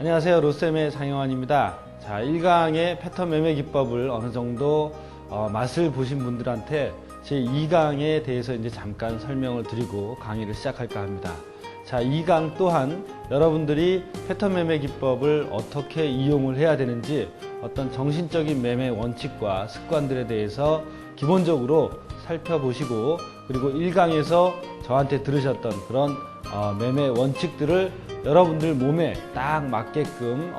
안녕하세요. 로쌤의 장영환입니다. 자, 1강의 패턴 매매 기법을 어느 정도 맛을 보신 분들한테 제 2강에 대해서 이제 잠깐 설명을 드리고 강의를 시작할까 합니다. 자, 2강 또한 여러분들이 패턴 매매 기법을 어떻게 이용을 해야 되는지 어떤 정신적인 매매 원칙과 습관들에 대해서 기본적으로 살펴보시고, 그리고 1강에서 저한테 들으셨던 그런 매매 원칙들을 여러분들 몸에 딱 맞게끔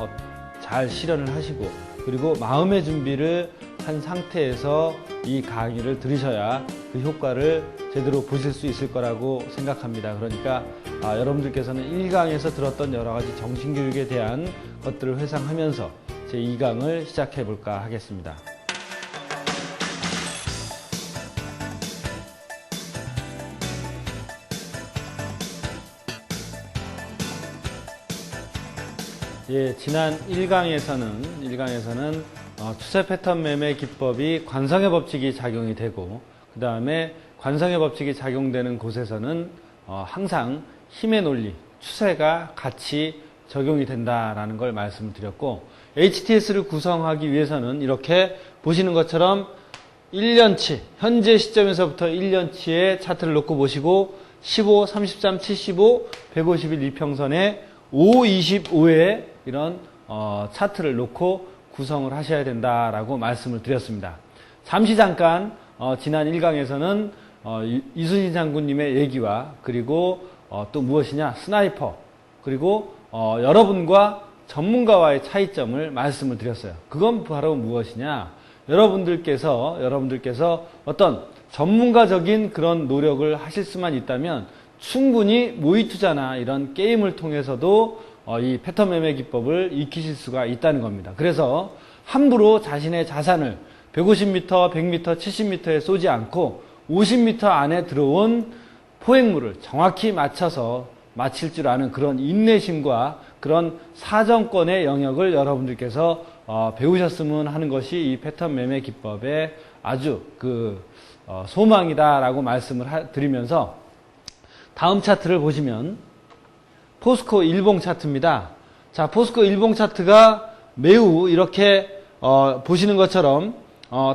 잘 실현을 하시고, 그리고 마음의 준비를 한 상태에서 이 강의를 들으셔야 그 효과를 제대로 보실 수 있을 거라고 생각합니다. 그러니까 여러분들께서는 1강에서 들었던 여러 가지 정신교육에 대한 것들을 회상하면서 제 2강을 시작해 볼까 하겠습니다. 예, 지난 1강에서는 추세 패턴 매매 기법이 관성의 법칙이 작용이 되고, 그 다음에 관성의 법칙이 작용되는 곳에서는 항상 힘의 논리, 추세가 같이 적용이 된다라는 걸 말씀을 드렸고, HTS를 구성하기 위해서는 이렇게 보시는 것처럼 1년치, 현재 시점에서부터 1년치의 차트를 놓고 보시고 15, 33, 75, 151 이평선에 5, 25의 이런 차트를 놓고 구성을 하셔야 된다라고 말씀을 드렸습니다. 잠시 잠깐 지난 1강에서는 이순신 장군님의 얘기와, 그리고 또 무엇이냐, 스나이퍼, 그리고 여러분과 전문가와의 차이점을 말씀을 드렸어요. 그건 바로 무엇이냐, 여러분들께서 어떤 전문가적인 그런 노력을 하실 수만 있다면 충분히 모의투자나 이런 게임을 통해서도 이 패턴 매매 기법을 익히실 수가 있다는 겁니다. 그래서 함부로 자신의 자산을 150m, 100m, 70m에 쏘지 않고 50m 안에 들어온 포획물을 정확히 맞춰서 맞힐 줄 아는 그런 인내심과 그런 사정권의 영역을 여러분들께서 배우셨으면 하는 것이 이 패턴 매매 기법의 아주 소망이다라고 말씀을 드리면서, 다음 차트를 보시면 포스코 일봉 차트입니다. 자, 포스코 일봉 차트가 매우 이렇게 보시는 것처럼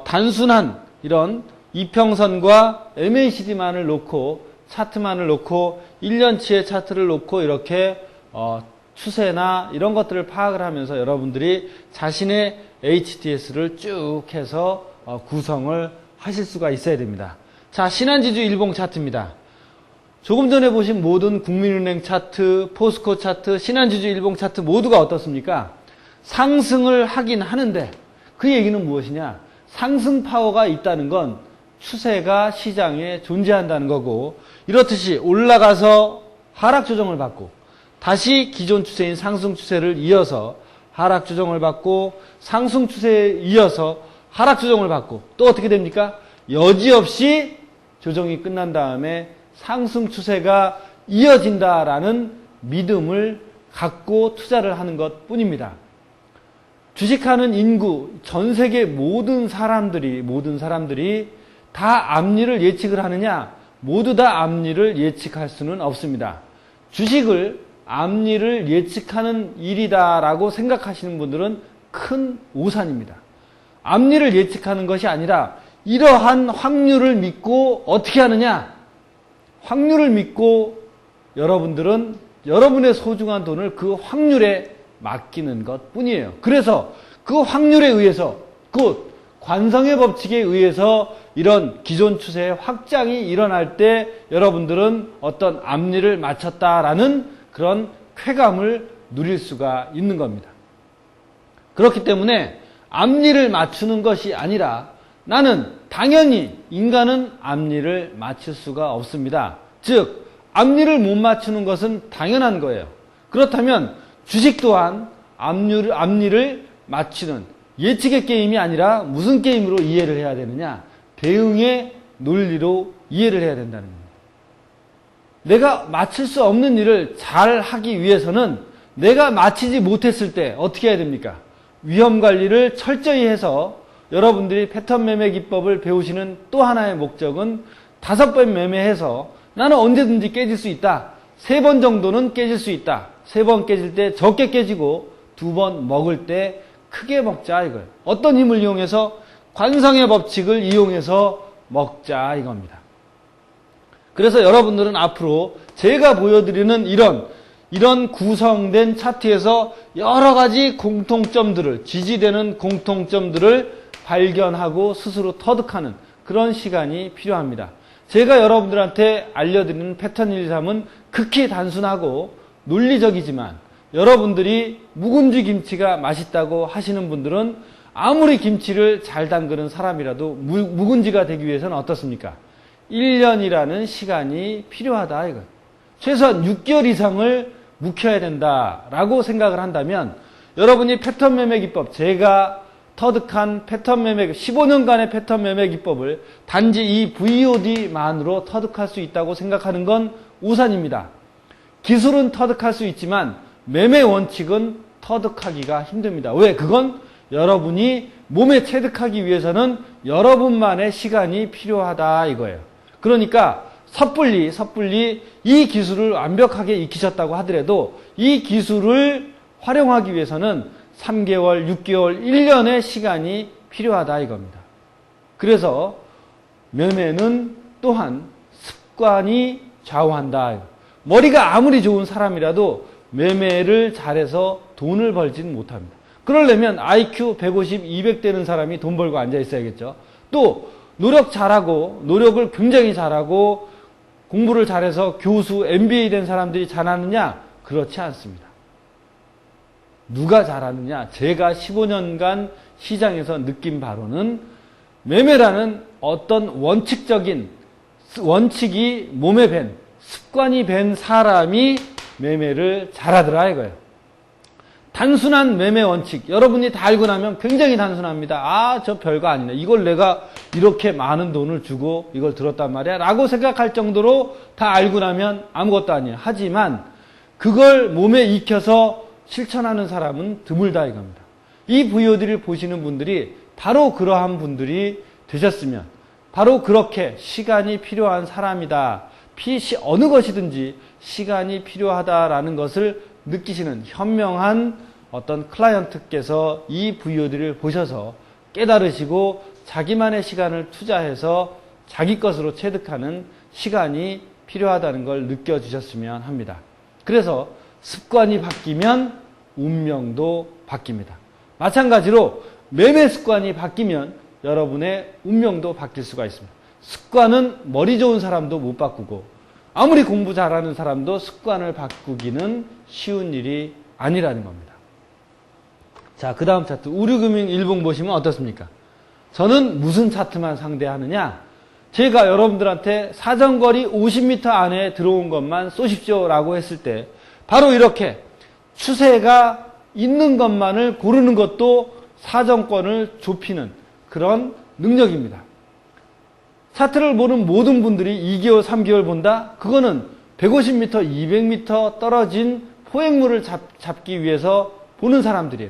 단순한 이런 이평선과 MACD만을 놓고, 차트만을 놓고 1년치의 차트를 놓고 이렇게 추세나 이런 것들을 파악을 하면서 여러분들이 자신의 HTS를 쭉 해서 구성을 하실 수가 있어야 됩니다. 자, 신한지주 일봉 차트입니다. 조금 전에 보신 모든 국민은행 차트, 포스코 차트, 신한지주 일봉 차트 모두가 어떻습니까? 상승을 하긴 하는데, 그 얘기는 무엇이냐? 상승 파워가 있다는 건 추세가 시장에 존재한다는 거고, 이렇듯이 올라가서 하락 조정을 받고 다시 기존 추세인 상승 추세를 이어서 하락 조정을 받고 상승 추세에 이어서 하락 조정을 받고, 또 어떻게 됩니까? 여지없이 조정이 끝난 다음에 상승 추세가 이어진다라는 믿음을 갖고 투자를 하는 것 뿐입니다. 주식하는 인구, 전 세계 모든 사람들이 다 앞일을 예측을 하느냐? 모두 다 앞일을 예측할 수는 없습니다. 주식을 앞일을 예측하는 일이다라고 생각하시는 분들은 큰 오산입니다. 앞일을 예측하는 것이 아니라 이러한 확률을 믿고 어떻게 하느냐? 확률을 믿고 여러분들은 여러분의 소중한 돈을 그 확률에 맡기는 것 뿐이에요. 그래서 그 확률에 의해서, 곧 관성의 법칙에 의해서 이런 기존 추세의 확장이 일어날 때 여러분들은 어떤 앞일을 맞췄다라는 그런 쾌감을 누릴 수가 있는 겁니다. 그렇기 때문에 앞일을 맞추는 것이 아니라, 나는 당연히 인간은 앞일을 맞출 수가 없습니다. 즉, 앞일을 못 맞추는 것은 당연한 거예요. 그렇다면 주식 또한 앞일을 맞추는 예측의 게임이 아니라 무슨 게임으로 이해를 해야 되느냐? 대응의 논리로 이해를 해야 된다는 겁니다. 내가 맞출 수 없는 일을 잘 하기 위해서는 내가 맞히지 못했을 때 어떻게 해야 됩니까? 위험 관리를 철저히 해서, 여러분들이 패턴 매매 기법을 배우시는 또 하나의 목적은 5번 매매해서 나는 언제든지 깨질 수 있다. 3번 정도는 깨질 수 있다. 3번 깨질 때 적게 깨지고 2번 먹을 때 크게 먹자 이거예요. 어떤 힘을 이용해서? 관성의 법칙을 이용해서 먹자 이겁니다. 그래서 여러분들은 앞으로 제가 보여드리는 이런 구성된 차트에서 여러 가지 공통점들을, 지지되는 공통점들을 발견하고 스스로 터득하는 그런 시간이 필요합니다. 제가 여러분들한테 알려드리는 패턴 1, 2, 3은 극히 단순하고 논리적이지만 여러분들이 묵은지 김치가 맛있다고 하시는 분들은 아무리 김치를 잘 담그는 사람이라도 묵은지가 되기 위해서는 어떻습니까? 1년이라는 시간이 필요하다 이거예요. 최소한 6개월 이상을 묵혀야 된다라고 생각을 한다면 여러분이 패턴 매매 기법, 제가 터득한 패턴 매매, 15년간의 패턴 매매 기법을 단지 이 VOD만으로 터득할 수 있다고 생각하는 건 오산입니다. 기술은 터득할 수 있지만 매매 원칙은 터득하기가 힘듭니다. 왜? 그건 여러분이 몸에 체득하기 위해서는 여러분만의 시간이 필요하다 이거예요. 그러니까 섣불리 이 기술을 완벽하게 익히셨다고 하더라도 이 기술을 활용하기 위해서는 3개월, 6개월, 1년의 시간이 필요하다 이겁니다. 그래서 매매는 또한 습관이 좌우한다. 머리가 아무리 좋은 사람이라도 매매를 잘해서 돈을 벌지는 못합니다. 그러려면 IQ 150, 200 되는 사람이 돈 벌고 앉아 있어야겠죠. 또 노력 잘하고 노력을 굉장히 잘하고 공부를 잘해서 교수, MBA 된 사람들이 잘하느냐? 그렇지 않습니다. 누가 잘하느냐? 제가 15년간 시장에서 느낀 바로는 매매라는 어떤 원칙이 몸에 밴, 습관이 밴 사람이 매매를 잘하더라 이거예요. 단순한 매매 원칙, 여러분이 다 알고 나면 굉장히 단순합니다. 아, 저 별거 아니네. 이걸 내가 이렇게 많은 돈을 주고 이걸 들었단 말이야 라고 생각할 정도로 다 알고 나면 아무것도 아니에요. 하지만 그걸 몸에 익혀서 실천하는 사람은 드물다 이겁니다. 이 VOD를 보시는 분들이 바로 그러한 분들이 되셨으면, 바로 그렇게 시간이 필요한 사람이다. 어느 것이든지 시간이 필요하다라는 것을 느끼시는 현명한 어떤 클라이언트께서 이 VOD를 보셔서 깨달으시고 자기만의 시간을 투자해서 자기 것으로 체득하는 시간이 필요하다는 걸 느껴주셨으면 합니다. 그래서 습관이 바뀌면 운명도 바뀝니다. 마찬가지로 매매 습관이 바뀌면 여러분의 운명도 바뀔 수가 있습니다. 습관은 머리 좋은 사람도 못 바꾸고 아무리 공부 잘하는 사람도 습관을 바꾸기는 쉬운 일이 아니라는 겁니다. 자, 그 다음 차트 우류금융 일봉 보시면 어떻습니까? 저는 무슨 차트만 상대하느냐? 제가 여러분들한테 사정거리 50m 안에 들어온 것만 쏘십시오 라고 했을 때 바로 이렇게 추세가 있는 것만을 고르는 것도 사정권을 좁히는 그런 능력입니다. 차트를 보는 모든 분들이 2개월, 3개월 본다? 그거는 150m, 200m 떨어진 포획물을 잡기 위해서 보는 사람들이에요.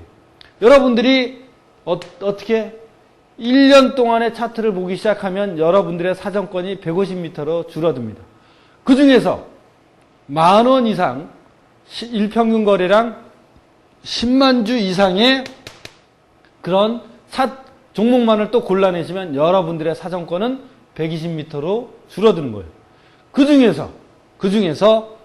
여러분들이 어떻게 1년 동안의 차트를 보기 시작하면 여러분들의 사정권이 150m로 줄어듭니다. 그 중에서 10,000원 이상, 일평균 거래량 10만 주 이상의 그런 종목만을 또 골라내시면 여러분들의 사정권은 120m로 줄어드는 거예요. 그 중에서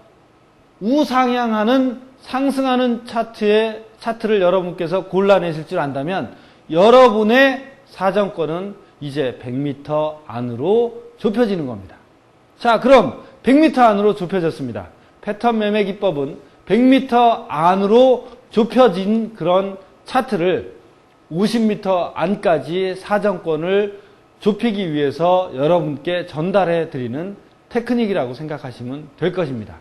우상향하는 상승하는 차트를 여러분께서 골라내실 줄 안다면 여러분의 사정권은 이제 100m 안으로 좁혀지는 겁니다. 자, 그럼 100m 안으로 좁혀졌습니다. 패턴 매매 기법은 100m 안으로 좁혀진 그런 차트를 50m 안까지 사정권을 좁히기 위해서 여러분께 전달해 드리는 테크닉이라고 생각하시면 될 것입니다.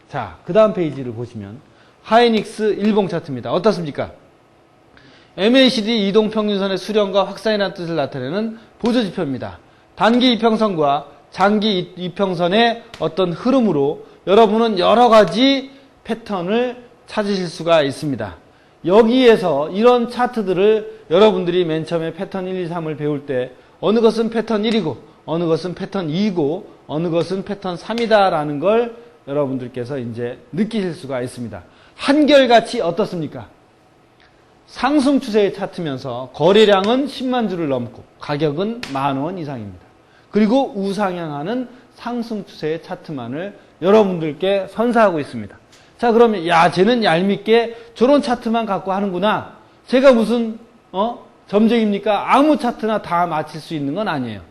자, 그 다음 페이지를 보시면 하이닉스 일봉 차트입니다. 어떻습니까? MACD 이동평균선의 수렴과 확산이라는 뜻을 나타내는 보조지표입니다. 단기 이평선과 장기 이평선의 어떤 흐름으로 여러분은 여러 가지 패턴을 찾으실 수가 있습니다. 여기에서 이런 차트들을 여러분들이 맨 처음에 패턴 1, 2, 3을 배울 때 어느 것은 패턴 1이고 어느 것은 패턴 2이고 어느 것은 패턴 3이다 라는 걸 여러분들께서 이제 느끼실 수가 있습니다. 한결같이 어떻습니까? 상승 추세의 차트면서 거래량은 10만 주를 넘고 가격은 10,000원 이상입니다. 그리고 우상향하는 상승 추세의 차트만을 여러분들께 선사하고 있습니다. 자, 그러면 야, 쟤는 얄밉게 저런 차트만 갖고 하는구나. 제가 무슨 점쟁입니까? 아무 차트나 다 맞힐 수 있는 건 아니에요.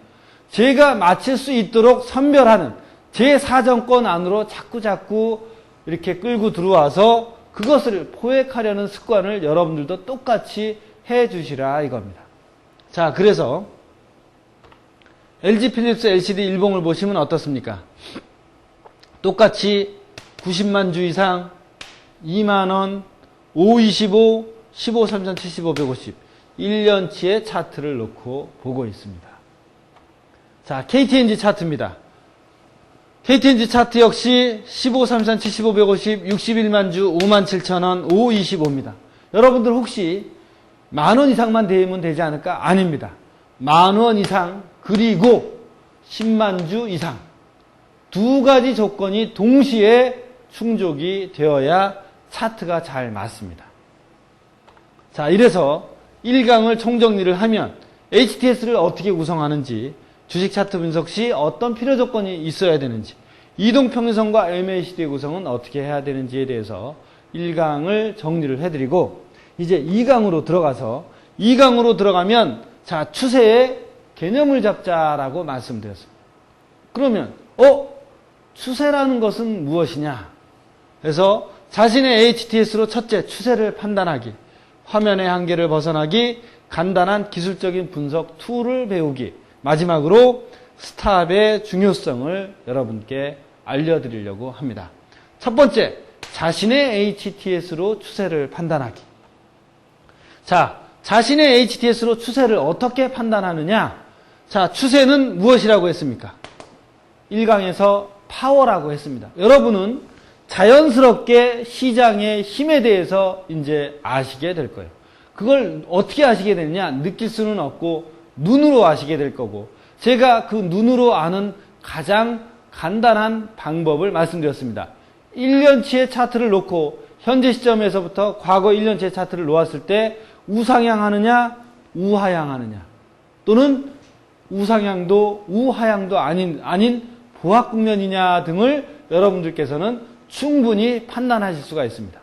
제가 맞힐 수 있도록 선별하는 제 사정권 안으로 자꾸 이렇게 끌고 들어와서 그것을 포획하려는 습관을 여러분들도 똑같이 해 주시라 이겁니다. 자, 그래서 LG 필립스 LCD 일봉을 보시면 어떻습니까? 똑같이 90만 주 이상, 2만원, 525, 15, 3, 75, 150 1년치의 차트를 놓고 보고 있습니다. 자, KTNG 차트입니다. KTNG 차트 역시 15, 33, 75, 150, 61만 주, 57,000원, 525입니다. 여러분들 혹시 10,000원 이상만 되면 되지 않을까? 아닙니다. 10,000원 이상, 그리고 10만 주 이상. 두 가지 조건이 동시에 충족이 되어야 차트가 잘 맞습니다. 자, 이래서 1강을 총정리를 하면 HTS를 어떻게 구성하는지, 주식 차트 분석 시 어떤 필요 조건이 있어야 되는지, 이동평균선과 MACD의 구성은 어떻게 해야 되는지에 대해서 1강을 정리를 해드리고, 이제 2강으로 들어가면 자, 추세의 개념을 잡자라고 말씀드렸습니다. 그러면 추세라는 것은 무엇이냐? 그래서 자신의 HTS로 첫째, 추세를 판단하기, 화면의 한계를 벗어나기, 간단한 기술적인 분석 툴을 배우기, 마지막으로 스탑의 중요성을 여러분께 알려드리려고 합니다. 첫 번째, 자신의 HTS로 추세를 판단하기. 자, 자신의 HTS로 추세를 어떻게 판단하느냐? 자, 추세는 무엇이라고 했습니까? 1강에서 파워라고 했습니다. 여러분은 자연스럽게 시장의 힘에 대해서 이제 아시게 될 거예요. 그걸 어떻게 아시게 되느냐? 느낄 수는 없고 눈으로 아시게 될 거고, 제가 그 눈으로 아는 가장 간단한 방법을 말씀드렸습니다. 1년치의 차트를 놓고 현재 시점에서부터 과거 1년치의 차트를 놓았을 때 우상향하느냐 우하향하느냐, 또는 우상향도 우하향도 아닌 보합 국면이냐 등을 여러분들께서는 충분히 판단하실 수가 있습니다.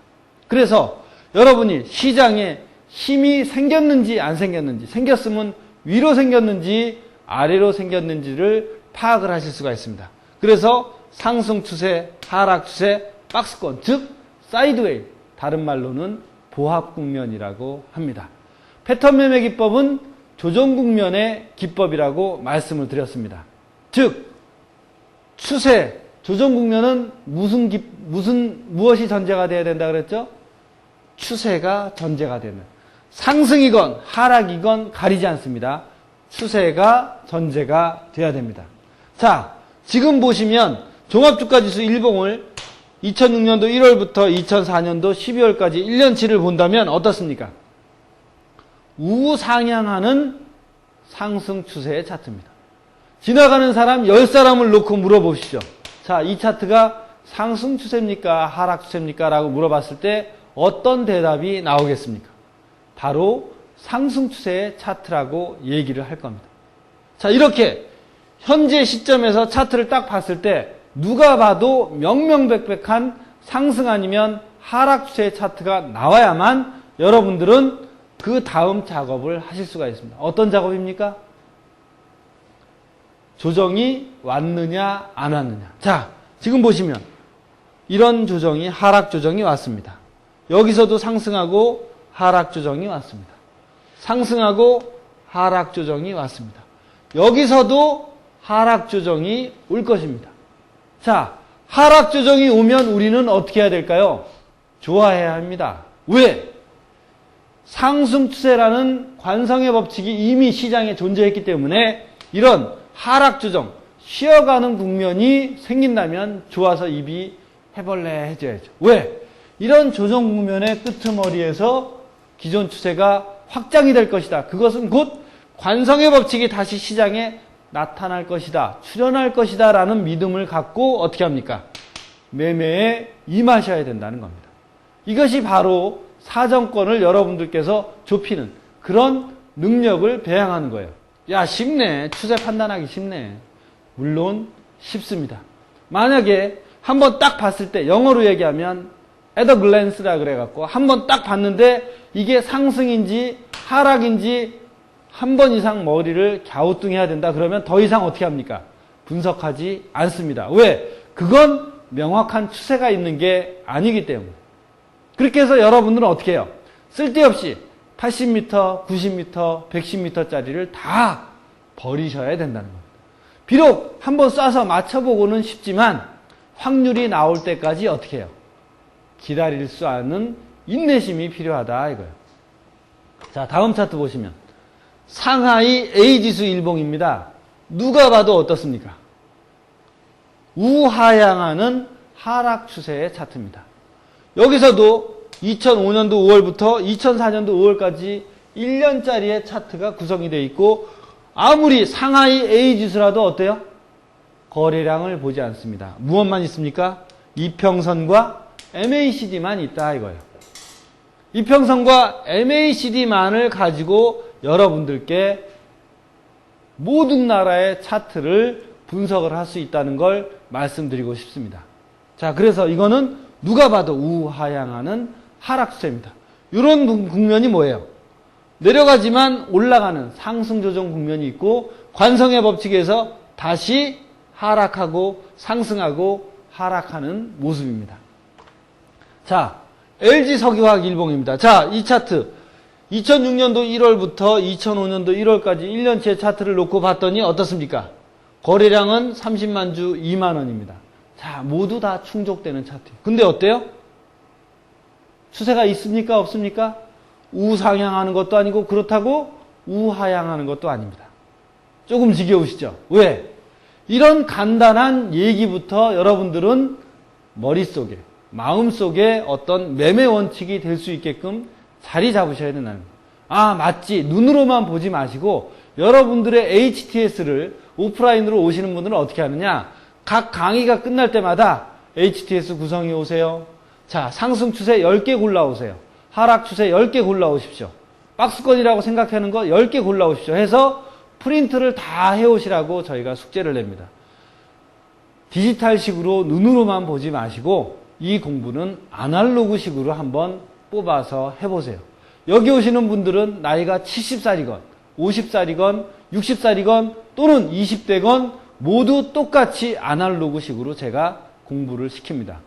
그래서 여러분이 시장에 힘이 생겼는지 안 생겼는지, 생겼으면 위로 생겼는지 아래로 생겼는지를 파악을 하실 수가 있습니다. 그래서 상승 추세, 하락 추세, 박스권, 즉 사이드웨이, 다른 말로는 보합 국면이라고 합니다. 패턴 매매 기법은 조정 국면의 기법이라고 말씀을 드렸습니다. 즉 추세, 조정 국면은 무엇이 전제가 되어야 된다 그랬죠? 추세가 전제가 되는, 상승이건 하락이건 가리지 않습니다. 추세가 전제가 되어야 됩니다. 자, 지금 보시면 종합주가지수 일봉을 2006년도 1월부터 2004년도 12월까지 1년치를 본다면 어떻습니까? 우상향하는 상승 추세의 차트입니다. 지나가는 사람 10사람을 놓고 물어보시죠. 자, 이 차트가 상승 추세입니까? 하락 추세입니까? 라고 물어봤을 때 어떤 대답이 나오겠습니까? 바로 상승 추세의 차트라고 얘기를 할 겁니다. 자, 이렇게 현재 시점에서 차트를 딱 봤을 때 누가 봐도 명명백백한 상승 아니면 하락 추세의 차트가 나와야만 여러분들은 그 다음 작업을 하실 수가 있습니다. 어떤 작업입니까? 조정이 왔느냐 안 왔느냐. 자, 지금 보시면 이런 조정이, 하락 조정이 왔습니다. 여기서도 상승하고 하락 조정이 왔습니다. 상승하고 하락 조정이 왔습니다. 여기서도 하락 조정이 올 것입니다. 자, 하락 조정이 오면 우리는 어떻게 해야 될까요? 좋아해야 합니다. 왜? 상승 추세라는 관성의 법칙이 이미 시장에 존재했기 때문에 이런 하락 조정, 쉬어가는 국면이 생긴다면 좋아서 입이 해벌레해져야죠. 왜? 이런 조정 국면의 끄트머리에서 기존 추세가 확장이 될 것이다. 그것은 곧 관성의 법칙이 다시 시장에 나타날 것이다, 출현할 것이다 라는 믿음을 갖고 어떻게 합니까? 매매에 임하셔야 된다는 겁니다. 이것이 바로 사정권을 여러분들께서 좁히는 그런 능력을 배양하는 거예요. 야, 쉽네. 추세 판단하기 쉽네. 물론 쉽습니다. 만약에 한번 딱 봤을 때 영어로 얘기하면 at a glance라 그래갖고 한번 딱 봤는데 이게 상승인지 하락인지 한 번 이상 머리를 갸우뚱해야 된다. 그러면 더 이상 어떻게 합니까? 분석하지 않습니다. 왜? 그건 명확한 추세가 있는 게 아니기 때문에. 그렇게 해서 여러분들은 어떻게 해요? 쓸데없이 80m, 90m, 110m짜리를 다 버리셔야 된다는 겁니다. 비록 한번 쏴서 맞춰보고는 쉽지만 확률이 나올 때까지 어떻게 해요? 기다릴 수 않는 인내심이 필요하다 이거예요. 자, 다음 차트 보시면 상하이 A지수 일봉입니다. 누가 봐도 어떻습니까? 우하향하는 하락 추세의 차트입니다. 여기서도 2005년도 5월부터 2004년도 5월까지 1년짜리의 차트가 구성이 되어 있고 아무리 상하이 A지수라도 어때요? 거래량을 보지 않습니다. 무엇만 있습니까? 이평선과 MACD만 있다 이거예요. 이평선과 MACD만을 가지고 여러분들께 모든 나라의 차트를 분석을 할 수 있다는 걸 말씀드리고 싶습니다. 자, 그래서 이거는 누가 봐도 우하향하는 하락추세입니다. 이런 국면이 뭐예요? 내려가지만 올라가는 상승조정 국면이 있고 관성의 법칙에서 다시 하락하고 상승하고 하락하는 모습입니다. 자, LG석유화학 일봉입니다. 자, 이 차트 2006년도 1월부터 2005년도 1월까지 1년치의 차트를 놓고 봤더니 어떻습니까? 거래량은 30만 주 2만 원입니다. 자, 모두 다 충족되는 차트예요. 근데 어때요? 추세가 있습니까? 없습니까? 우상향하는 것도 아니고 그렇다고 우하향하는 것도 아닙니다. 조금 지겨우시죠? 왜? 이런 간단한 얘기부터 여러분들은 머릿속에, 마음속에 어떤 매매 원칙이 될 수 있게끔 자리 잡으셔야 된다는 거예요. 아, 맞지. 눈으로만 보지 마시고 여러분들의 HTS를 오프라인으로 오시는 분들은 어떻게 하느냐? 각 강의가 끝날 때마다 HTS 구성해 오세요. 자, 상승 추세 10개 골라오세요. 하락 추세 10개 골라오십시오. 박스권이라고 생각하는 거 10개 골라오십시오. 해서 프린트를 다 해오시라고 저희가 숙제를 냅니다. 디지털식으로 눈으로만 보지 마시고 이 공부는 아날로그식으로 한번 뽑아서 해보세요. 여기 오시는 분들은 나이가 70살이건 50살이건 60살이건 또는 20대건 모두 똑같이 아날로그식으로 제가 공부를 시킵니다.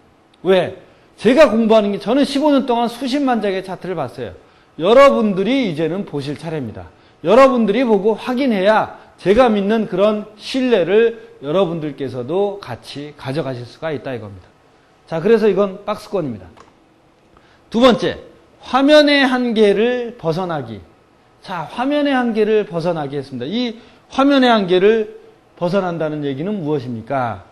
왜? 제가 공부하는 게 저는 15년 동안 수십만 장의 차트를 봤어요. 여러분들이 이제는 보실 차례입니다. 여러분들이 보고 확인해야 제가 믿는 그런 신뢰를 여러분들께서도 같이 가져가실 수가 있다 이겁니다. 자, 그래서 이건 박스권입니다. 두 번째, 화면의 한계를 벗어나기. 자, 화면의 한계를 벗어나기 했습니다. 이 화면의 한계를 벗어난다는 얘기는 무엇입니까?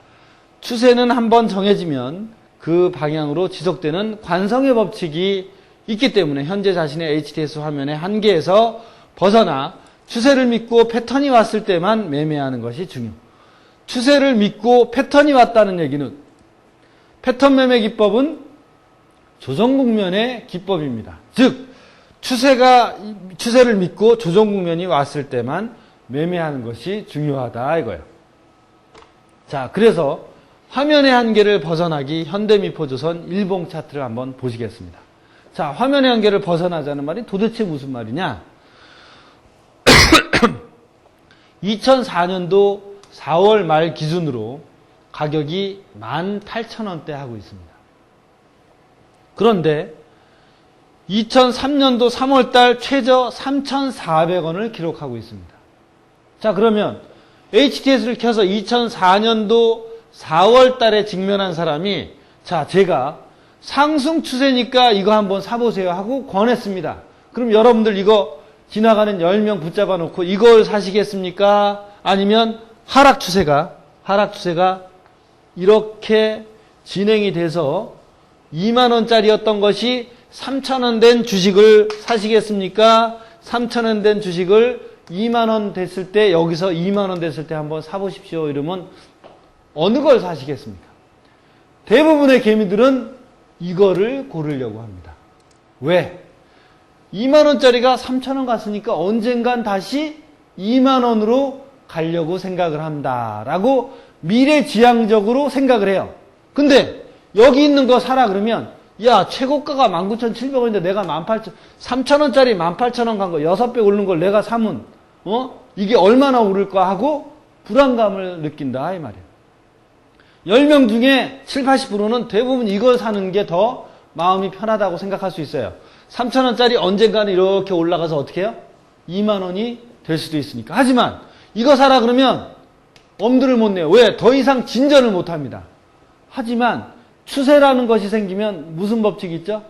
추세는 한번 정해지면 그 방향으로 지속되는 관성의 법칙이 있기 때문에 현재 자신의 HTS 화면의 한계에서 벗어나 추세를 믿고 패턴이 왔을 때만 매매하는 것이 중요. 추세를 믿고 패턴이 왔다는 얘기는 패턴 매매 기법은 조정 국면의 기법입니다. 즉 추세를 믿고 조정 국면이 왔을 때만 매매하는 것이 중요하다 이거예요. 자, 그래서 화면의 한계를 벗어나기 현대미포조선 일봉 차트를 한번 보시겠습니다. 자, 화면의 한계를 벗어나자는 말이 도대체 무슨 말이냐? 2004년도 4월 말 기준으로 가격이 18,000원대 하고 있습니다. 그런데 2003년도 3월달 최저 3,400원을 기록하고 있습니다. 자, 그러면 HTS를 켜서 2004년도 4월달에 직면한 사람이 자, 제가 상승 추세니까 이거 한번 사보세요 하고 권했습니다. 그럼 여러분들 이거 지나가는 10명 붙잡아 놓고 이걸 사시겠습니까? 아니면 하락 추세가 이렇게 진행이 돼서 2만원짜리였던 것이 3,000원 된 주식을 사시겠습니까? 3,000원 된 주식을 2만원 됐을 때 여기서 2만원 됐을 때 한번 사보십시오. 이러면 어느 걸 사시겠습니까? 대부분의 개미들은 이거를 고르려고 합니다. 왜? 2만원짜리가 3천원 갔으니까 언젠간 다시 2만원으로 가려고 생각을 한다라고 미래지향적으로 생각을 해요. 근데 여기 있는 거 사라 그러면 야, 최고가가 19,700원인데 내가 3천원짜리 18,000원 간 거 6배 오르는 걸 내가 사면 이게 얼마나 오를까 하고 불안감을 느낀다 이 말이에요. 10명 중에 7, 80%는 대부분 이걸 사는 게 더 마음이 편하다고 생각할 수 있어요. 3천원짜리 언젠가는 이렇게 올라가서 어떻게 해요? 2만원이 될 수도 있으니까. 하지만 이거 사라 그러면 엄두를 못 내요. 왜? 더 이상 진전을 못 합니다. 하지만 추세라는 것이 생기면 무슨 법칙이 있죠?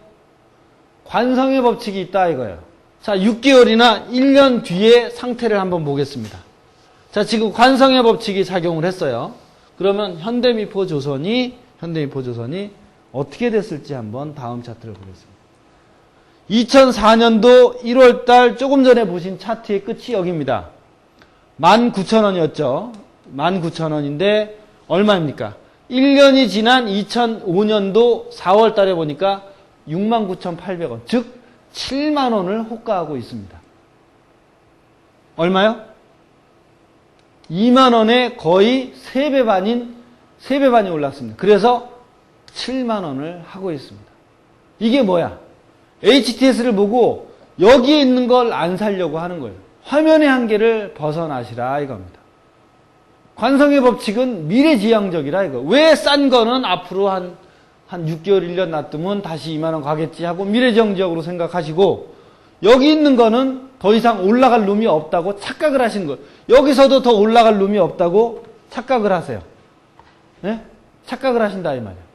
관성의 법칙이 있다 이거예요. 자, 6개월이나 1년 뒤의 상태를 한번 보겠습니다. 자, 지금 관성의 법칙이 작용을 했어요. 그러면 현대미포조선이 어떻게 됐을지 한번 다음 차트를 보겠습니다. 2004년도 1월달 조금 전에 보신 차트의 끝이 여기입니다. 19,000원이었죠. 19,000원인데 얼마입니까? 1년이 지난 2005년도 4월달에 보니까 69,800원, 즉 7만원을 호가하고 있습니다. 얼마요? 2만원에 거의 3배 반이 올랐습니다. 그래서 7만원을 하고 있습니다. 이게 뭐야? HTS를 보고 여기에 있는 걸 안 사려고 하는 거예요. 화면의 한계를 벗어나시라 이겁니다. 관성의 법칙은 미래지향적이라 이거. 왜 싼 거는 앞으로 한 6개월, 1년 놔두면 다시 2만원 가겠지 하고 미래지향적으로 생각하시고 여기 있는 거는 더 이상 올라갈 룸이 없다고 착각을 하시는 거예요. 여기서도 더 올라갈 룸이 없다고 착각을 하세요. 네? 착각을 하신다 이 말이에요.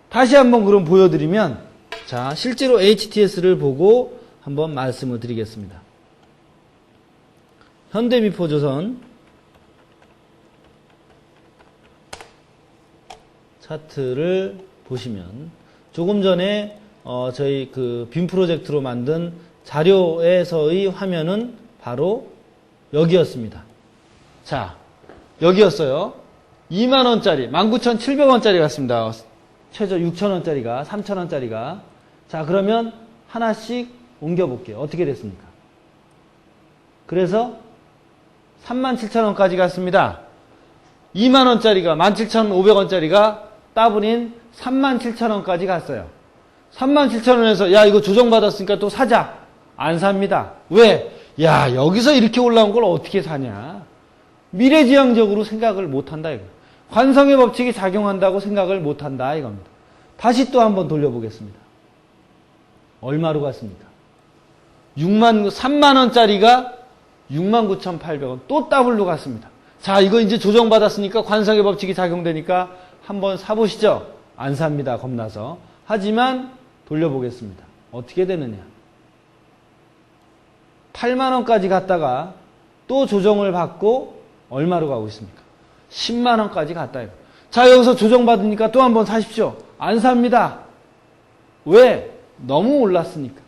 다시 한번 그럼 보여드리면 자, 실제로 HTS를 보고 한번 말씀을 드리겠습니다. 현대미포조선 차트를 보시면 조금 전에 저희 그 빔 프로젝트로 만든 자료에서의 화면은 바로 여기였습니다. 자, 여기였어요. 2만원짜리, 19,700원짜리 같습니다. 최저 6천원짜리가, 3천원짜리가. 자, 그러면 하나씩 옮겨볼게요. 어떻게 됐습니까? 그래서 37,000원까지 갔습니다. 2만원짜리가, 17,500원짜리가 따블인 37,000원까지 갔어요. 37,000원에서 야, 이거 조정받았으니까 또 사자. 안 삽니다. 왜? 야, 여기서 이렇게 올라온 걸 어떻게 사냐? 미래지향적으로 생각을 못한다 이거. 관성의 법칙이 작용한다고 생각을 못한다 이겁니다. 다시 또 한번 돌려보겠습니다. 얼마로 갔습니까? 3만원짜리가 69,800원 또 더블로 갔습니다. 자, 이거 이제 조정받았으니까 관성의 법칙이 작용되니까 한번 사보시죠. 안 삽니다. 겁나서. 하지만 돌려보겠습니다. 어떻게 되느냐? 8만원까지 갔다가 또 조정을 받고 얼마로 가고 있습니까? 10만원까지 갔다. 자, 여기서 조정받으니까 또 한번 사십시오. 안 삽니다. 왜? 너무 올랐으니까.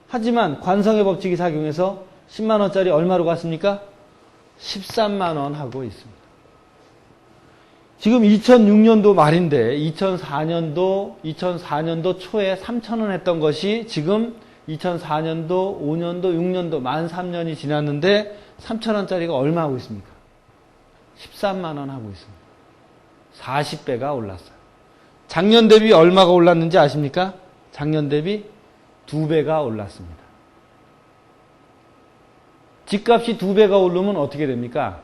하지만 관성의 법칙이 작용해서 10만원짜리 얼마로 갔습니까? 13만원 하고 있습니다. 지금 2006년도 말인데 2004년도 초에 3,000원 했던 것이 지금 2004년도, 5년도, 6년도 만 3년이 지났는데 3,000원짜리가 얼마 하고 있습니까? 13만원 하고 있습니다. 40배가 올랐어요. 작년 대비 얼마가 올랐는지 아십니까? 작년 대비 2배가 올랐습니다. 집값이 2배가 오르면 어떻게 됩니까?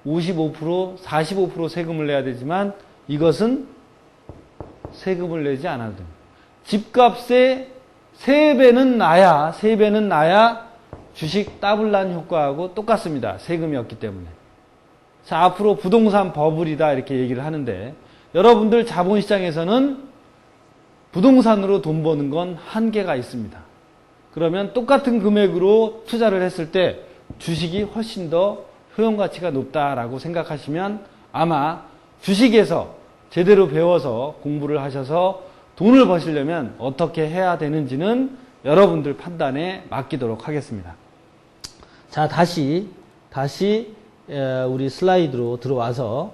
55%, 45% 세금을 내야 되지만 이것은 세금을 내지 않아도 됩니다. 집값의 3배는 나야 주식 더블란 효과하고 똑같습니다. 세금이 없기 때문에. 자, 앞으로 부동산 버블이다 이렇게 얘기를 하는데 여러분들 자본시장에서는 부동산으로 돈 버는 건 한계가 있습니다. 그러면 똑같은 금액으로 투자를 했을 때 주식이 훨씬 더 효용가치가 높다라고 생각하시면 아마 주식에서 제대로 배워서 공부를 하셔서 돈을 버시려면 어떻게 해야 되는지는 여러분들 판단에 맡기도록 하겠습니다. 자, 다시 우리 슬라이드로 들어와서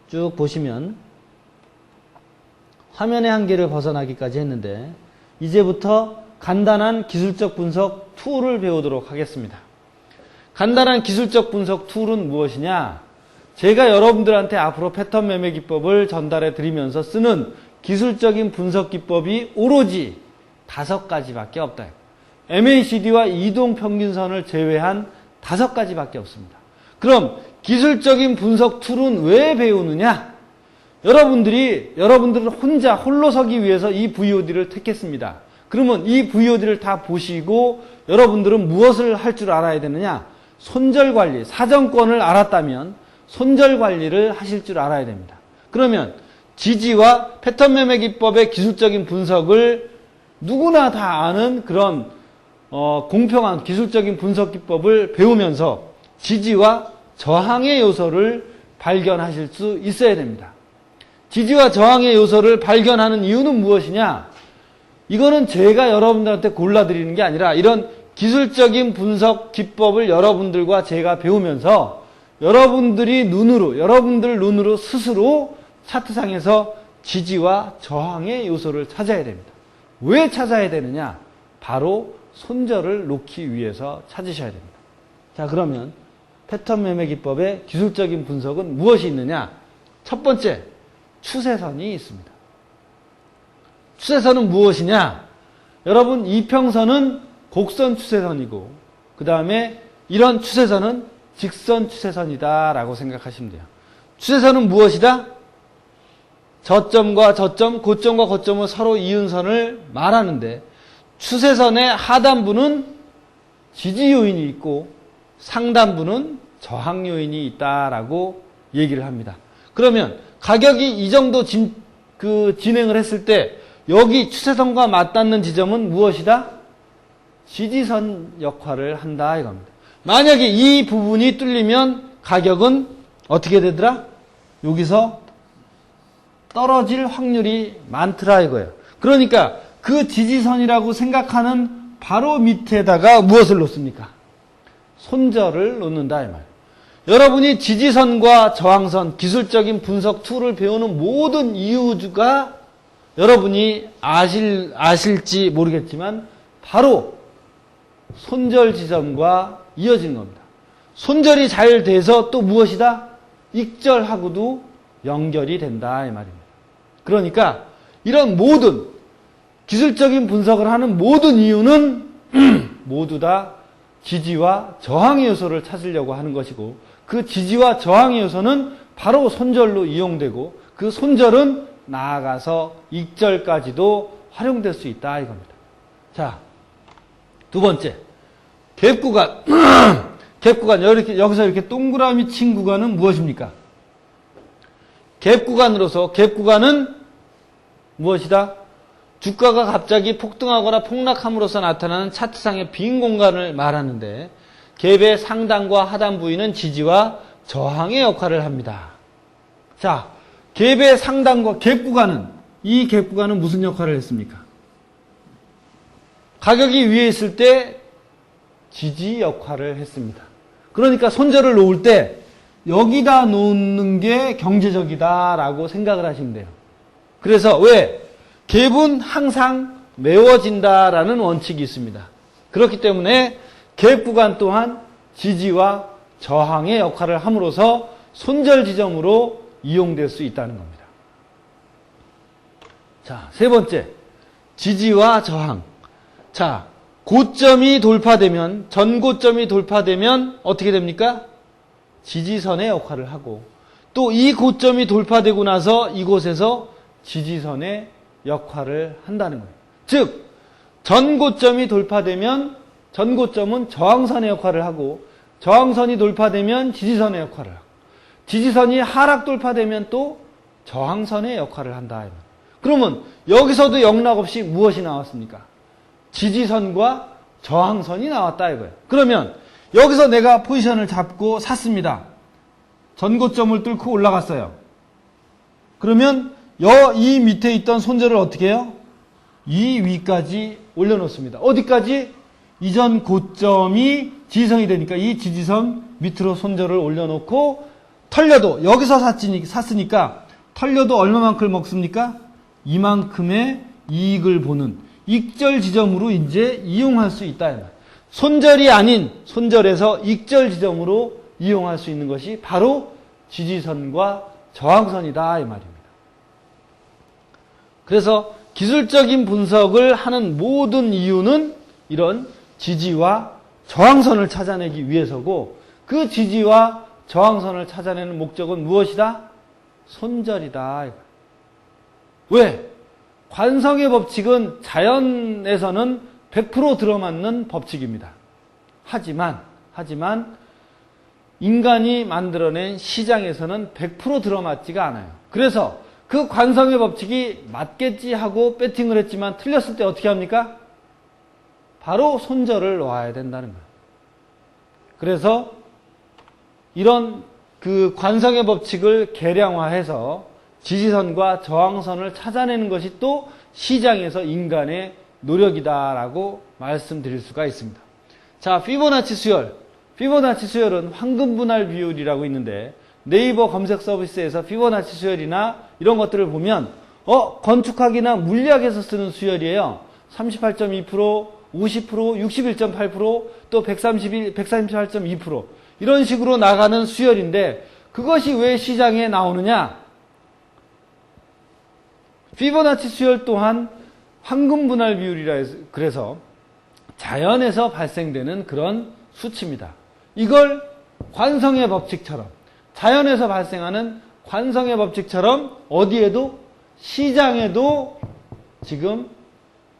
쭉 보시면 화면의 한계를 벗어나기까지 했는데 이제부터 간단한 기술적 분석 툴을 배우도록 하겠습니다. 간단한 기술적 분석 툴은 무엇이냐? 제가 여러분들한테 앞으로 패턴 매매 기법을 전달해 드리면서 쓰는 기술적인 분석 기법이 오로지 5가지밖에 없다. MACD와 이동평균선을 제외한 5가지밖에 없습니다. 그럼 기술적인 분석 툴은 왜 배우느냐? 여러분들은 혼자 홀로 서기 위해서 이 VOD를 택했습니다. 그러면 이 VOD를 다 보시고 여러분들은 무엇을 할 줄 알아야 되느냐? 손절관리, 사정권을 알았다면 손절관리를 하실 줄 알아야 됩니다. 그러면 지지와 패턴 매매 기법의 기술적인 분석을 누구나 다 아는 그런 공평한 기술적인 분석 기법을 배우면서 지지와 저항의 요소를 발견하실 수 있어야 됩니다. 지지와 저항의 요소를 발견하는 이유는 무엇이냐? 이거는 제가 여러분들한테 골라드리는 게 아니라 이런 기술적인 분석 기법을 여러분들과 제가 배우면서 여러분들 눈으로 스스로 차트상에서 지지와 저항의 요소를 찾아야 됩니다. 왜 찾아야 되느냐? 바로 손절을 놓기 위해서 찾으셔야 됩니다. 자, 그러면 패턴 매매 기법의 기술적인 분석은 무엇이 있느냐? 첫 번째, 추세선이 있습니다. 추세선은 무엇이냐? 여러분, 이평선은 곡선 추세선이고 그 다음에 이런 추세선은 직선 추세선이다 라고 생각하시면 돼요. 추세선은 무엇이다? 저점과 저점, 고점과 고점을 서로 이은 선을 말하는데 추세선의 하단부는 지지 요인이 있고 상단부는 저항 요인이 있다라고 얘기를 합니다. 그러면 가격이 이 정도 진행을 했을 때 여기 추세선과 맞닿는 지점은 무엇이다? 지지선 역할을 한다 이겁니다. 만약에 이 부분이 뚫리면 가격은 어떻게 되더라? 여기서 떨어질 확률이 많더라 이거예요. 그러니까 그 지지선이라고 생각하는 바로 밑에다가 무엇을 놓습니까? 손절을 놓는다 이 말이에요. 여러분이 지지선과 저항선, 기술적인 분석 툴을 배우는 모든 이유가 여러분이 아실지 모르겠지만 바로 손절 지점과 이어지는 겁니다. 손절이 잘 돼서 또 무엇이다? 익절하고도 연결이 된다 이 말입니다. 그러니까 이런 모든 기술적인 분석을 하는 모든 이유는 모두 다 지지와 저항의 요소를 찾으려고 하는 것이고 그 지지와 저항의 요소는 바로 손절로 이용되고 그 손절은 나아가서 익절까지도 활용될 수 있다 이겁니다. 자, 두 번째, 갭 구간. 갭 구간, 여기서 이렇게 동그라미 친 구간은 무엇입니까? 갭 구간으로서 갭 구간은 무엇이다? 주가가 갑자기 폭등하거나 폭락함으로써 나타나는 차트상의 빈 공간을 말하는데 갭의 상단과 하단 부위는 지지와 저항의 역할을 합니다. 자, 갭의 상단과 갭 구간은 이 갭 구간은 무슨 역할을 했습니까? 가격이 위에 있을 때 지지 역할을 했습니다. 그러니까 손절을 놓을 때 여기다 놓는 게 경제적이다라고 생각을 하시면 돼요. 그래서 왜? 갭은 항상 메워진다라는 원칙이 있습니다. 그렇기 때문에 갭 구간 또한 지지와 저항의 역할을 함으로써 손절 지점으로 이용될 수 있다는 겁니다. 자, 세 번째, 지지와 저항. 자, 고점이 돌파되면, 전고점이 돌파되면 어떻게 됩니까? 지지선의 역할을 하고 또 이 고점이 돌파되고 나서 이곳에서 지지선의 역할을 한다는 거예요. 즉, 전고점이 돌파되면 전고점은 저항선의 역할을 하고 저항선이 돌파되면 지지선의 역할을 하고 지지선이 하락 돌파되면 또 저항선의 역할을 한다. 그러면 여기서도 영락없이 무엇이 나왔습니까? 지지선과 저항선이 나왔다 이거예요. 그러면 여기서 내가 포지션을 잡고 샀습니다. 전고점을 뚫고 올라갔어요. 그러면 이 밑에 있던 손절을 어떻게 해요? 이 위까지 올려놓습니다. 어디까지? 이전 고점이 지지선이 되니까 이 지지선 밑으로 손절을 올려놓고 털려도 여기서 샀으니까 털려도 얼마만큼 먹습니까? 이만큼의 이익을 보는 익절 지점으로 이제 이용할 수 있다. 손절이 아닌 손절에서 익절 지점으로 이용할 수 있는 것이 바로 지지선과 저항선이다 이 말입니다. 그래서 기술적인 분석을 하는 모든 이유는 이런 지지와 저항선을 찾아내기 위해서고, 그 지지와 저항선을 찾아내는 목적은 무엇이다? 손절이다. 왜? 관성의 법칙은 자연에서는 100% 들어맞는 법칙입니다. 하지만 인간이 만들어낸 시장에서는 100% 들어맞지가 않아요. 그래서 그 관성의 법칙이 맞겠지 하고 배팅을 했지만 틀렸을 때 어떻게 합니까? 바로 손절을 놓아야 된다는 거예요. 그래서 이런 그 관성의 법칙을 계량화해서 지지선과 저항선을 찾아내는 것이 또 시장에서 인간의 노력이다라고 말씀드릴 수가 있습니다. 자, 피보나치 수열. 피보나치 수열은 황금분할 비율이라고 있는데, 네이버 검색 서비스에서 피보나치 수열이나 이런 것들을 보면 건축학이나 물리학에서 쓰는 수열이에요. 38.2%, 50%, 61.8%, 또 131, 138.2% 이런 식으로 나가는 수열인데, 그것이 왜 시장에 나오느냐? 피보나치 수열 또한 황금분할 비율이라 해서, 그래서 자연에서 발생되는 그런 수치입니다. 이걸 관성의 법칙처럼, 자연에서 발생하는 관성의 법칙처럼 어디에도, 시장에도 지금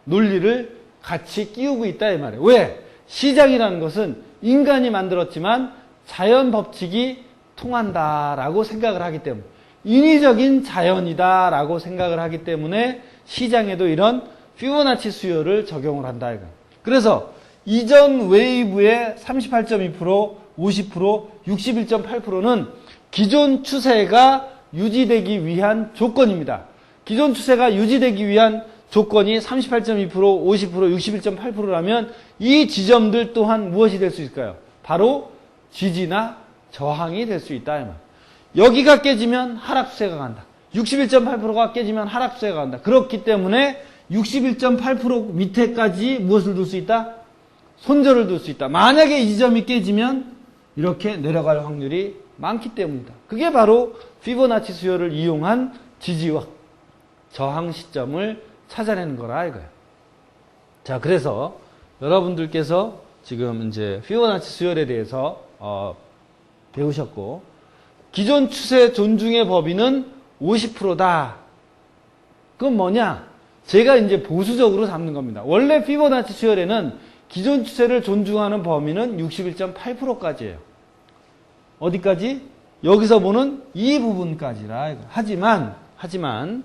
논리를 같이 끼우고 있다 이 말이에요. 왜? 시장이라는 것은 인간이 만들었지만 자연 법칙이 통한다라고 생각을 하기 때문에, 인위적인 자연이다라고 생각을 하기 때문에 시장에도 이런 피보나치 수열을 적용을 한다 이거. 그래서 이전 웨이브의 38.2%, 50%, 61.8%는 기존 추세가 유지되기 위한 조건입니다. 기존 추세가 유지되기 위한 조건이 38.2%, 50%, 61.8%라면 이 지점들 또한 무엇이 될 수 있을까요? 바로 지지나 저항이 될 수 있다. 여기가 깨지면 하락추세가 간다. 61.8%가 깨지면 하락추세가 간다. 그렇기 때문에 61.8% 밑에까지 무엇을 둘 수 있다? 손절을 둘 수 있다. 만약에 이 지점이 깨지면 이렇게 내려갈 확률이 많기 때문이다. 그게 바로 피보나치 수열을 이용한 지지와 저항 시점을 찾아내는 거라 이거예요. 자, 그래서 여러분들께서 지금 이제 피보나치 수열에 대해서 배우셨고, 기존 추세 존중의 범위는 50%다. 그건 뭐냐? 제가 이제 보수적으로 잡는 겁니다. 원래 피보나치 수열에는 기존 추세를 존중하는 범위는 61.8%까지예요. 어디까지? 여기서 보는 이 부분까지라. 하지만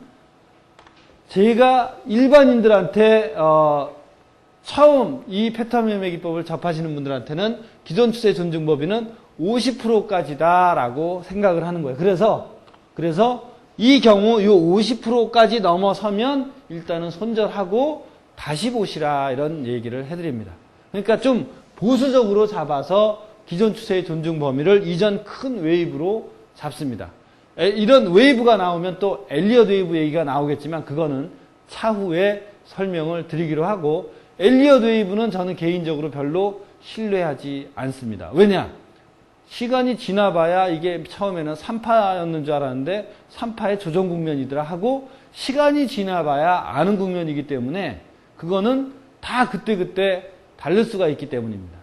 제가 일반인들한테 처음 이 패턴 매매 기법을 접하시는 분들한테는 기존 추세 존중 범위는 50%까지다라고 생각을 하는 거예요. 그래서 이 경우 이 50%까지 넘어서면 일단은 손절하고 다시 보시라 이런 얘기를 해드립니다. 그러니까 좀 보수적으로 잡아서 기존 추세의 존중 범위를 이전 큰 웨이브로 잡습니다. 이런 웨이브가 나오면 또 엘리엇 웨이브 얘기가 나오겠지만 그거는 차후에 설명을 드리기로 하고, 엘리엇 웨이브는 저는 개인적으로 별로 신뢰하지 않습니다. 왜냐? 시간이 지나봐야 이게 처음에는 3파였는 줄 알았는데 3파의 조정 국면이더라 하고, 시간이 지나봐야 아는 국면이기 때문에 그거는 다 그때그때 다를 수가 있기 때문입니다.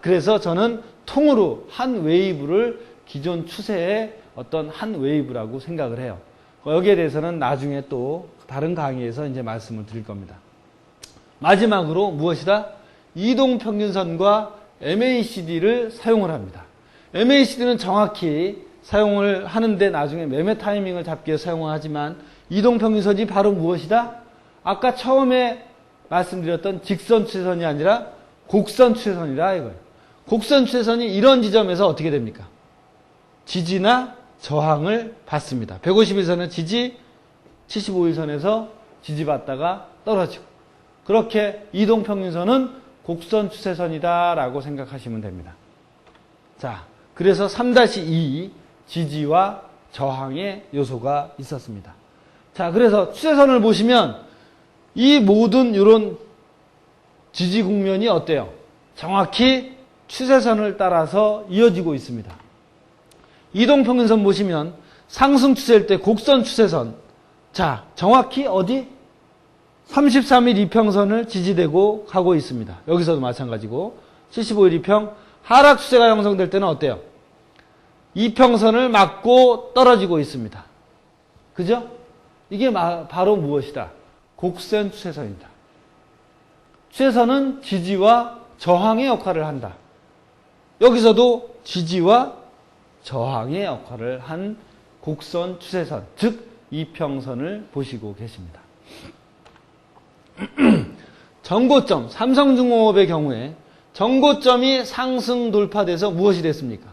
그래서 저는 통으로 한 웨이브를 기존 추세의 어떤 한 웨이브라고 생각을 해요. 여기에 대해서는 나중에 또 다른 강의에서 이제 말씀을 드릴 겁니다. 마지막으로 무엇이다? 이동평균선과 MACD를 사용을 합니다. MACD는 정확히 사용을 하는데 나중에 매매 타이밍을 잡기 위해 사용을 하지만, 이동평균선이 바로 무엇이다? 아까 처음에 말씀드렸던 직선 추세선이 아니라 곡선 추세선이다 이거예요. 곡선 추세선이 이런 지점에서 어떻게 됩니까? 지지나 저항을 받습니다. 151선은 지지, 75일선에서 지지받다가 떨어지고, 그렇게 이동평균선은 곡선 추세선이다라고 생각하시면 됩니다. 자, 그래서 3-2 지지와 저항의 요소가 있었습니다. 자, 그래서 추세선을 보시면 이 모든 이런 지지 국면이 어때요? 정확히 추세선을 따라서 이어지고 있습니다. 이동평균선 보시면 상승 추세일 때 곡선 추세선. 자, 정확히 어디? 33일 이평선을 지지되고 가고 있습니다. 여기서도 마찬가지고 75일 이평 하락 추세가 형성될 때는 어때요? 이평선을 맞고 떨어지고 있습니다. 그죠? 이게 바로 무엇이다? 곡선 추세선이다. 추세선은 지지와 저항의 역할을 한다. 여기서도 지지와 저항의 역할을 한 곡선 추세선, 즉 이평선을 보시고 계십니다. 전고점, 삼성중공업의 경우에 전고점이 상승 돌파돼서 무엇이 됐습니까?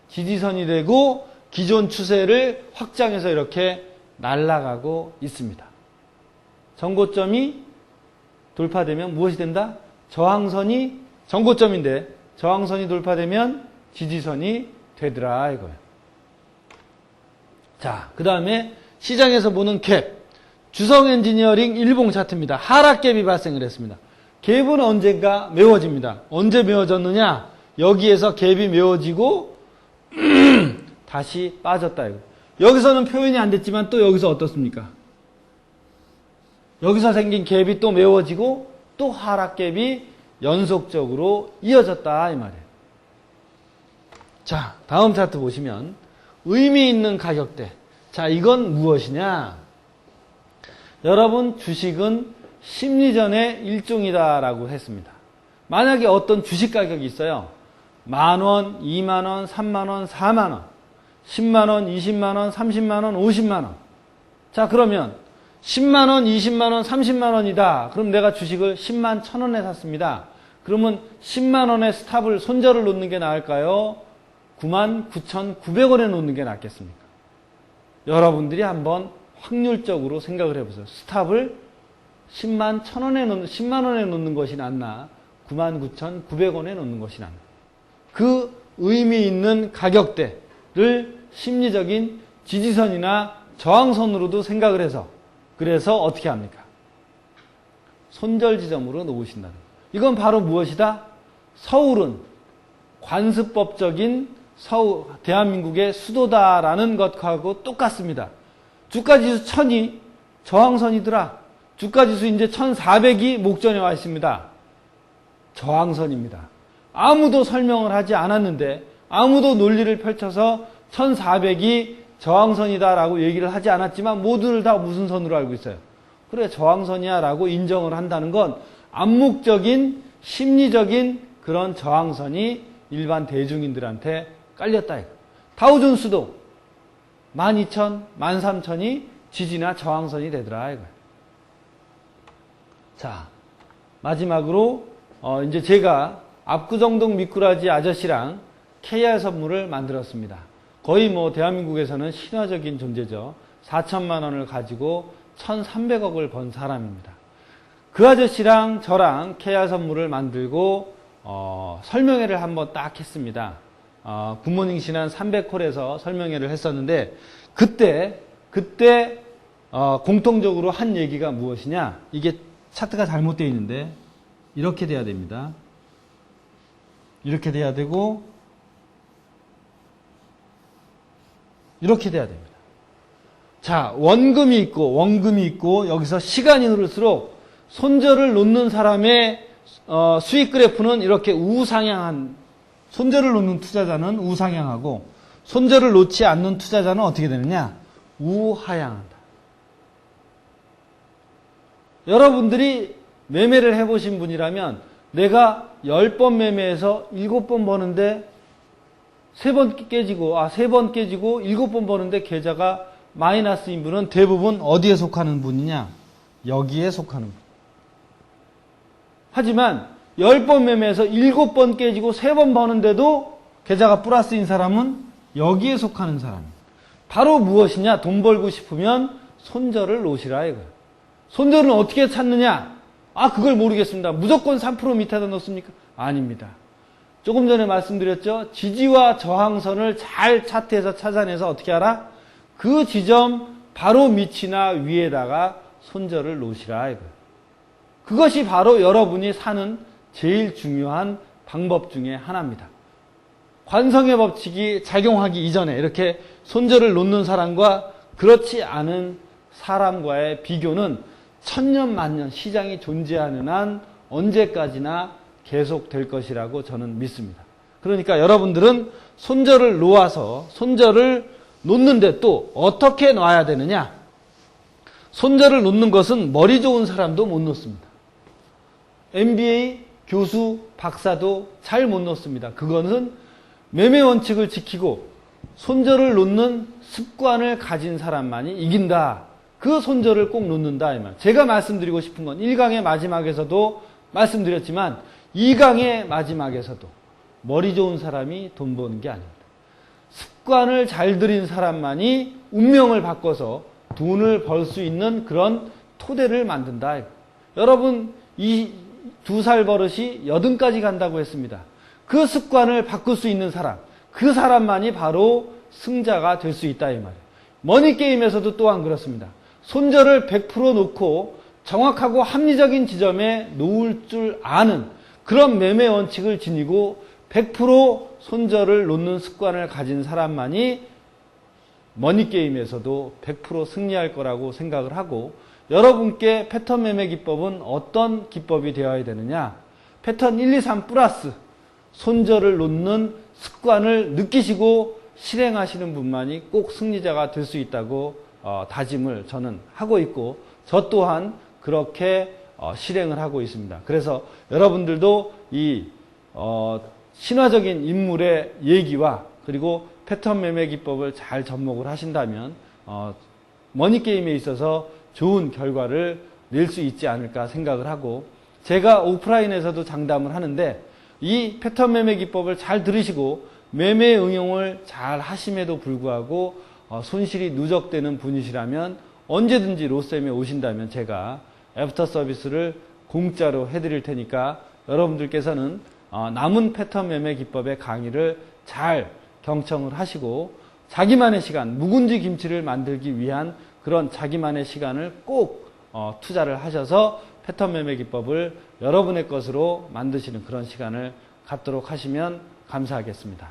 지지선이 되고 기존 추세를 확장해서 이렇게 날아가고 있습니다. 전고점이 돌파되면 무엇이 된다? 저항선이 전고점인데 저항선이 돌파되면 지지선이 되더라 이거예요. 자, 그 다음에 시장에서 보는 갭. 주성엔지니어링 일봉 차트입니다. 하락갭이 발생을 했습니다. 갭은 언젠가 메워집니다. 언제 메워졌느냐? 여기에서 갭이 메워지고 다시 빠졌다 이거. 여기서는 표현이 안 됐지만 또 여기서 어떻습니까? 여기서 생긴 갭이 또 메워지고 또 하락갭이 연속적으로 이어졌다 이 말이에요. 자, 다음 차트 보시면 의미 있는 가격대. 자, 이건 무엇이냐? 여러분, 주식은 심리전의 일종이다라고 했습니다. 만약에 어떤 주식 가격이 있어요. 10,000원, 20,000원, 30,000원, 40,000원, 10만원, 20만원, 30만원, 50만원. 자, 그러면 10만원, 20만원, 30만원이다. 그럼 내가 주식을 10만 1,000원에 샀습니다. 그러면 10만원의 스탑을, 손절을 놓는 게 나을까요? 99,900원에 놓는 게 낫겠습니까? 여러분들이 한번 확률적으로 생각을 해보세요. 스탑을 10만 1,000원에 놓는, 10만원에 놓는 것이 낫나? 99,900원에 놓는 것이 낫나? 그 의미 있는 가격대를 심리적인 지지선이나 저항선으로도 생각을 해서, 그래서 어떻게 합니까? 손절 지점으로 놓으신다는 거예요. 이건 바로 무엇이다? 서울은 관습법적인 대한민국의 수도다라는 것하고 똑같습니다. 주가지수 1000이 저항선이더라. 주가지수 이제 1400이 목전에 와 있습니다. 저항선입니다. 아무도 설명을 하지 않았는데, 아무도 논리를 펼쳐서 1400이 저항선이다라고 얘기를 하지 않았지만 모두들 다 무슨 선으로 알고 있어요? 그래, 저항선이야 라고 인정을 한다는 건 암묵적인 심리적인 그런 저항선이 일반 대중인들한테 깔렸다. 다우존스도 12,000, 13,000이 지지나 저항선이 되더라. 이거예요. 자, 마지막으로 이제 제가 압구정동 미꾸라지 아저씨랑 KR 선물을 만들었습니다. 거의 뭐 대한민국에서는 신화적인 존재죠. 4천만 원을 가지고 1,300억을 번 사람입니다. 그 아저씨랑 저랑 KR 선물을 만들고 설명회를 한번 딱 했습니다. 굿모닝 신한 300콜에서 설명회를 했었는데 그때 공통적으로 한 얘기가 무엇이냐? 이게 차트가 잘못되어 있는데 이렇게 돼야 됩니다. 이렇게 돼야 되고 이렇게 돼야 됩니다. 자, 원금이 있고 여기서 시간이 흐를수록 손절을 놓는 사람의 수익 그래프는 이렇게 우상향한, 손절을 놓는 투자자는 우상향하고 손절을 놓지 않는 투자자는 어떻게 되느냐? 우하향한다. 여러분들이 매매를 해보신 분이라면 내가 10번 매매해서 7번 버는데 3번 깨지고 7번 버는데 계좌가 마이너스인 분은 대부분 어디에 속하는 분이냐? 여기에 속하는 분. 하지만 10번 매매해서 7번 깨지고 3번 버는데도 계좌가 플러스인 사람은 여기에 속하는 사람입니다. 바로 무엇이냐? 돈 벌고 싶으면 손절을 놓으시라 이거예요. 손절은 어떻게 찾느냐? 그걸 모르겠습니다. 무조건 3% 밑에다 넣습니까? 아닙니다. 조금 전에 말씀드렸죠? 지지와 저항선을 잘 차트에서 찾아내서 어떻게 하라? 그 지점 바로 밑이나 위에다가 손절을 놓으시라 이거예요. 그것이 바로 여러분이 사는 제일 중요한 방법 중에 하나입니다. 관성의 법칙이 작용하기 이전에 이렇게 손절을 놓는 사람과 그렇지 않은 사람과의 비교는 천년만년 시장이 존재하는 한 언제까지나 계속될 것이라고 저는 믿습니다. 그러니까 여러분들은 손절을 놓아서 손절을 놓는데 또 어떻게 놔야 되느냐? 손절을 놓는 것은 머리 좋은 사람도 못 놓습니다. MBA 교수, 박사도 잘 못 놓습니다. 그거는 매매 원칙을 지키고 손절을 놓는 습관을 가진 사람만이 이긴다. 그 손절을 꼭 놓는다. 이 말. 제가 말씀드리고 싶은 건 1강의 마지막에서도 말씀드렸지만 2강의 마지막에서도 머리 좋은 사람이 돈 버는 게 아닙니다. 습관을 잘 들인 사람만이 운명을 바꿔서 돈을 벌 수 있는 그런 토대를 만든다. 여러분, 이 2살 버릇이 80까지 간다고 했습니다. 그 습관을 바꿀 수 있는 사람, 그 사람만이 바로 승자가 될 수 있다 이 말이에요. 머니게임에서도 또한 그렇습니다. 손절을 100% 놓고 정확하고 합리적인 지점에 놓을 줄 아는 그런 매매 원칙을 지니고 100% 손절을 놓는 습관을 가진 사람만이 머니게임에서도 100% 승리할 거라고 생각을 하고, 여러분께 패턴 매매 기법은 어떤 기법이 되어야 되느냐? 패턴 1, 2, 3 플러스 손절을 놓는 습관을 느끼시고 실행하시는 분만이 꼭 승리자가 될 수 있다고 다짐을 저는 하고 있고, 저 또한 그렇게 실행을 하고 있습니다. 그래서 여러분들도 이 신화적인 인물의 얘기와 그리고 패턴 매매 기법을 잘 접목을 하신다면 머니게임에 있어서 좋은 결과를 낼 수 있지 않을까 생각을 하고, 제가 오프라인에서도 장담을 하는데 이 패턴 매매 기법을 잘 들으시고 매매 응용을 잘 하심에도 불구하고 손실이 누적되는 분이시라면 언제든지 로쌤에 오신다면 제가 애프터 서비스를 공짜로 해드릴 테니까 여러분들께서는 남은 패턴 매매 기법의 강의를 잘 경청을 하시고 자기만의 시간, 묵은지 김치를 만들기 위한 그런 자기만의 시간을 꼭 투자를 하셔서 패턴 매매 기법을 여러분의 것으로 만드시는 그런 시간을 갖도록 하시면 감사하겠습니다.